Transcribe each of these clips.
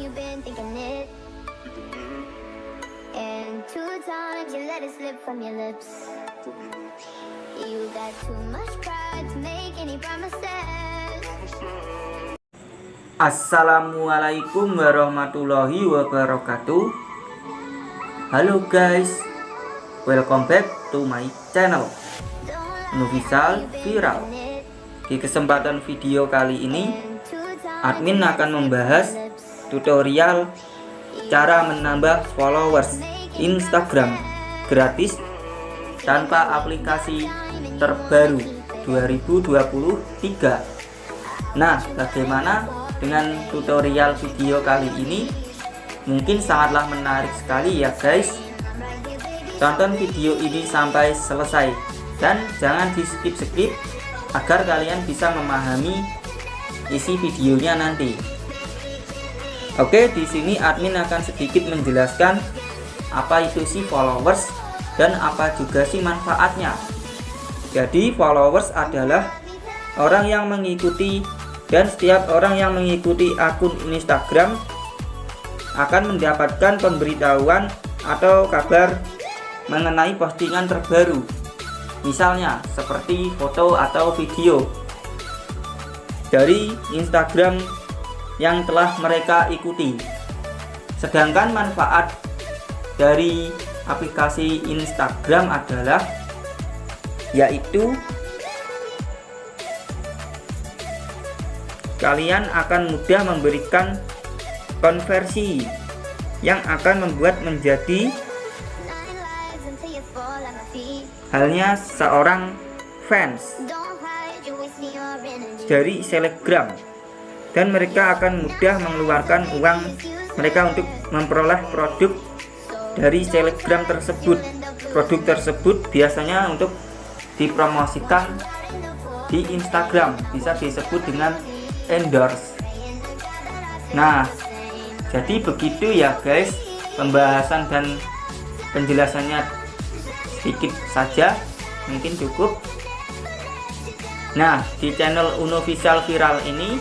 you've been thinking it. And 2 times you let it slip from your lips. You got too much pride to make any promises. Assalamualaikum warahmatullahi wabarakatuh. Halo guys, welcome back to my channel Unofficial Viral. Di kesempatan video kali ini, admin akan membahas tutorial cara menambah followers Instagram gratis tanpa aplikasi terbaru 2023. Nah, bagaimana dengan tutorial video kali ini? Mungkin sangatlah menarik sekali ya guys. Tonton video ini sampai selesai dan jangan di skip agar kalian bisa memahami isi videonya nanti. Oke, di sini admin akan sedikit menjelaskan apa itu sih followers dan apa juga sih manfaatnya. Jadi followers adalah orang yang mengikuti, dan setiap orang yang mengikuti akun Instagram akan mendapatkan pemberitahuan atau kabar mengenai postingan terbaru, misalnya seperti foto atau video dari Instagram yang telah mereka ikuti. Sedangkan manfaat dari aplikasi Instagram adalah yaitu kalian akan mudah memberikan konversi yang akan membuat menjadi halnya seorang fans dari selebgram, dan mereka akan mudah mengeluarkan uang mereka untuk memperoleh produk dari selebgram tersebut. Produk tersebut biasanya untuk dipromosikan di Instagram, bisa disebut dengan endorse. Nah, jadi begitu ya guys, pembahasan dan penjelasannya sedikit saja, mungkin cukup. Nah, di channel Unofficial Viral ini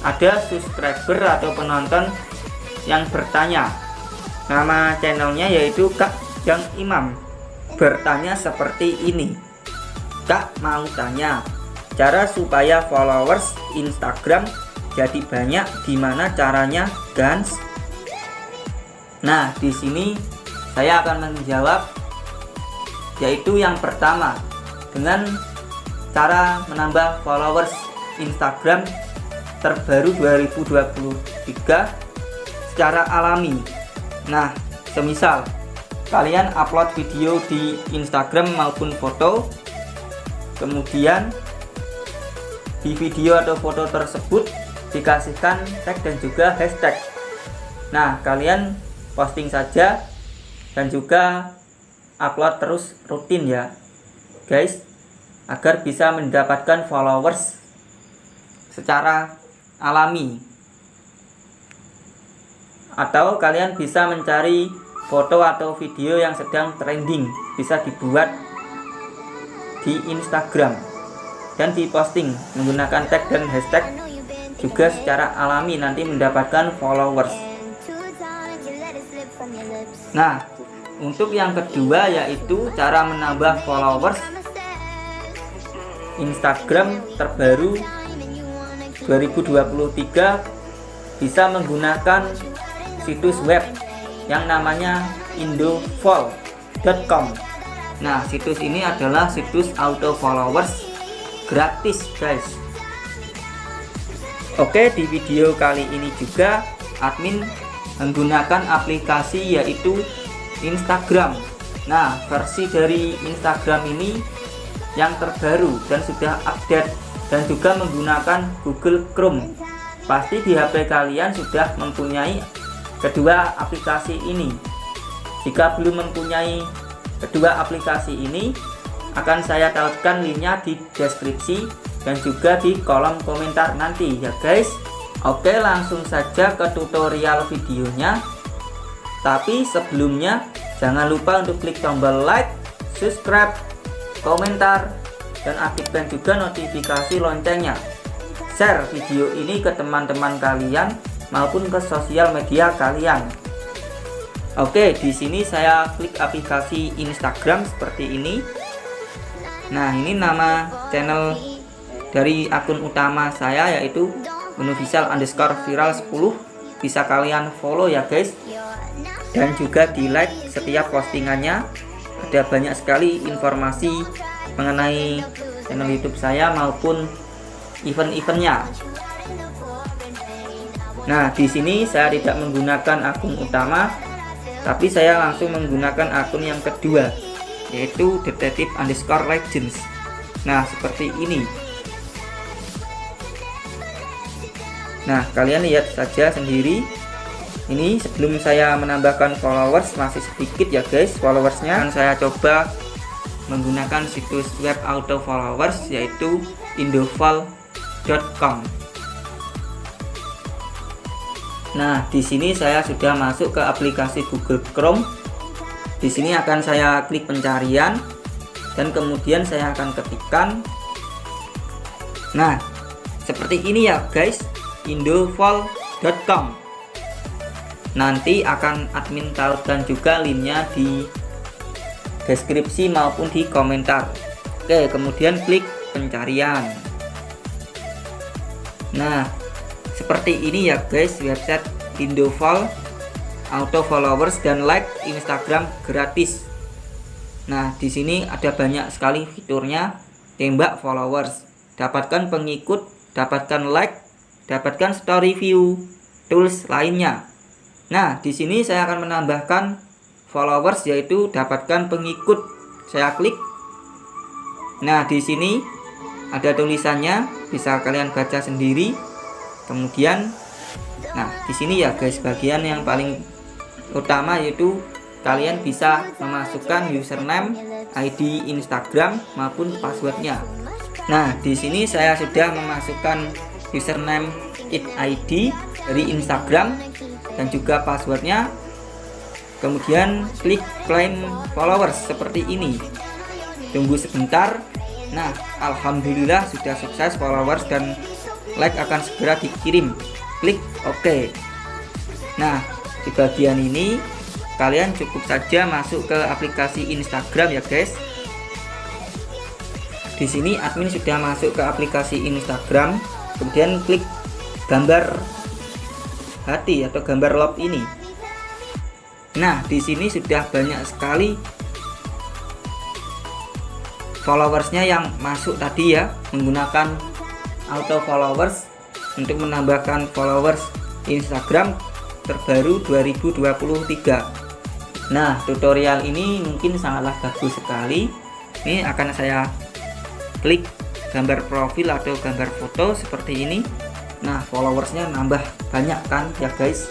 ada subscriber atau penonton yang bertanya. Nama channelnya yaitu Kak Yang Imam. Bertanya seperti ini. Kak mau tanya, cara supaya followers Instagram jadi banyak gimana caranya, Gans? Nah, di sini saya akan menjawab, yaitu yang pertama, dengan cara menambah followers Instagram terbaru 2023 secara alami. Nah, semisal kalian upload video di Instagram maupun foto, kemudian di video atau foto tersebut dikasihkan tag dan juga hashtag. Nah, kalian posting saja dan juga upload terus rutin ya guys, agar bisa mendapatkan followers secara alami. Atau kalian bisa mencari foto atau video yang sedang trending, bisa dibuat di Instagram dan diposting menggunakan tag dan hashtag juga secara alami, nanti mendapatkan followers. Nah, untuk yang kedua yaitu cara menambah followers Instagram terbaru 2023 bisa menggunakan situs web yang namanya indofol.com. Nah, situs ini adalah situs auto followers gratis guys. Oke, di video kali ini juga admin menggunakan aplikasi yaitu Instagram. Nah, versi dari Instagram ini yang terbaru dan sudah update dan juga menggunakan Google Chrome. Pasti di HP kalian sudah mempunyai kedua aplikasi ini. Jika belum mempunyai kedua aplikasi ini, akan saya tautkan linknya di deskripsi dan juga di kolom komentar nanti ya guys. Oke, langsung saja ke tutorial videonya. Tapi sebelumnya jangan lupa untuk klik tombol like, subscribe, komentar, dan aktifkan juga notifikasi loncengnya. Share video ini ke teman-teman kalian maupun ke sosial media kalian. Oke, di sini saya klik aplikasi Instagram seperti ini. Nah, ini nama channel dari akun utama saya, yaitu unofficial_viral10. Bisa kalian follow ya guys, dan juga di like setiap postingannya. Ada banyak sekali informasi mengenai channel YouTube saya maupun event-eventnya. Nah, di sini saya tidak menggunakan akun utama, tapi saya langsung menggunakan akun yang kedua, yaitu detektif_legends. Nah, seperti ini. Nah, kalian lihat saja sendiri. Ini sebelum saya menambahkan followers, masih sedikit ya guys followersnya. Dan saya coba menggunakan situs web auto followers, yaitu indofol.com. Nah, di sini saya sudah masuk ke aplikasi Google Chrome. Di sini akan saya klik pencarian dan kemudian saya akan ketikkan. Nah, seperti ini ya guys, indofol.com. Nanti akan admin taruhkan juga linknya di deskripsi maupun di komentar. Oke, kemudian klik pencarian. Nah, seperti ini ya guys website Indofol auto followers dan like Instagram gratis. Nah, di sini ada banyak sekali fiturnya. Tembak followers, dapatkan pengikut, dapatkan like, dapatkan story view, tools lainnya. Nah, di sini saya akan menambahkan followers, yaitu dapatkan pengikut. Saya klik. Nah, di sini ada tulisannya, bisa kalian baca sendiri. Kemudian, nah di sini ya guys bagian yang paling utama, yaitu kalian bisa memasukkan username, ID Instagram maupun passwordnya. Nah, di sini saya sudah memasukkan username, ID dari Instagram dan juga passwordnya. Kemudian klik claim followers seperti ini. Tunggu sebentar. Nah, alhamdulillah sudah sukses followers dan like akan segera dikirim. Klik OK. Nah, di bagian ini kalian cukup saja masuk ke aplikasi Instagram ya guys. Di sini admin sudah masuk ke aplikasi Instagram, kemudian klik gambar hati atau gambar love ini. Nah, di sini sudah banyak sekali followersnya yang masuk tadi ya, menggunakan auto followers untuk menambahkan followers Instagram terbaru 2023. Nah, tutorial ini mungkin sangatlah bagus sekali. Ini akan saya klik gambar profil atau gambar foto seperti ini. Nah, followersnya nambah banyak kan ya guys.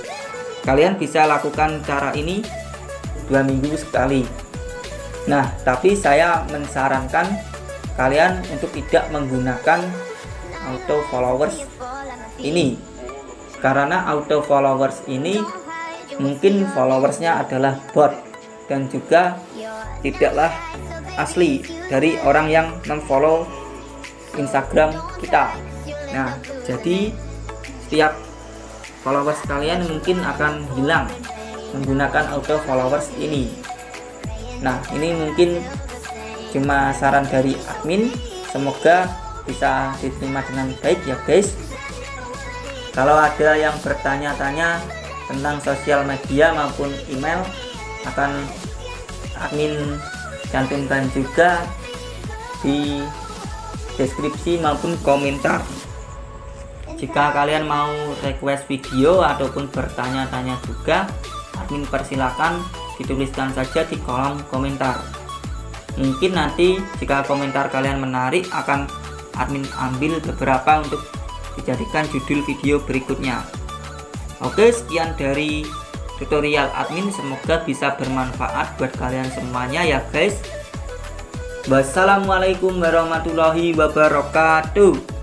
Kalian bisa lakukan cara ini 2 minggu sekali. Nah, tapi saya mensarankan kalian untuk tidak menggunakan auto followers ini, karena auto followers ini mungkin followersnya adalah bot dan juga tidaklah asli dari orang yang memfollow Instagram kita. Nah, jadi setiap followers kalian mungkin akan hilang menggunakan auto followers ini. Nah, ini mungkin cuma saran dari admin, semoga bisa diterima dengan baik ya guys. Kalau ada yang bertanya-tanya tentang sosial media maupun email, akan admin cantumkan juga di deskripsi maupun komentar. Jika kalian mau request video ataupun bertanya-tanya juga, admin persilakan dituliskan saja di kolom komentar. Mungkin nanti jika komentar kalian menarik, akan admin ambil beberapa untuk dijadikan judul video berikutnya. Oke, sekian dari tutorial admin, semoga bisa bermanfaat buat kalian semuanya ya guys. Wassalamualaikum warahmatullahi wabarakatuh.